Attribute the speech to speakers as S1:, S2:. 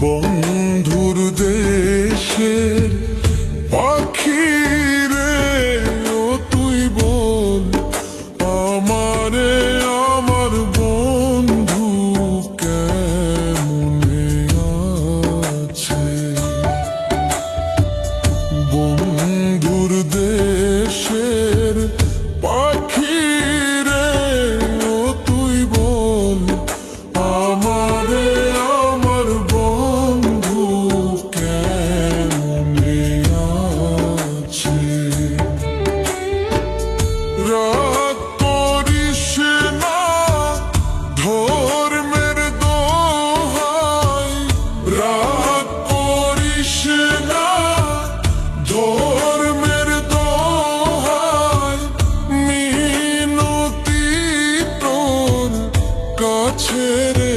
S1: বন্ধুর দেশের পাখি রে, ও তুই বল আমারে আমার বন্ধু কেমনে আছে। বন্ধুর দেশের পাখি রে, ও তুই বল আমারে আমার বন্ধু কেমনে আছে। রাগ করিস না ধর্মের দোহাই, রাগ করিস না ধর্মের দোহাই, মিনতি তোর কাছে রে।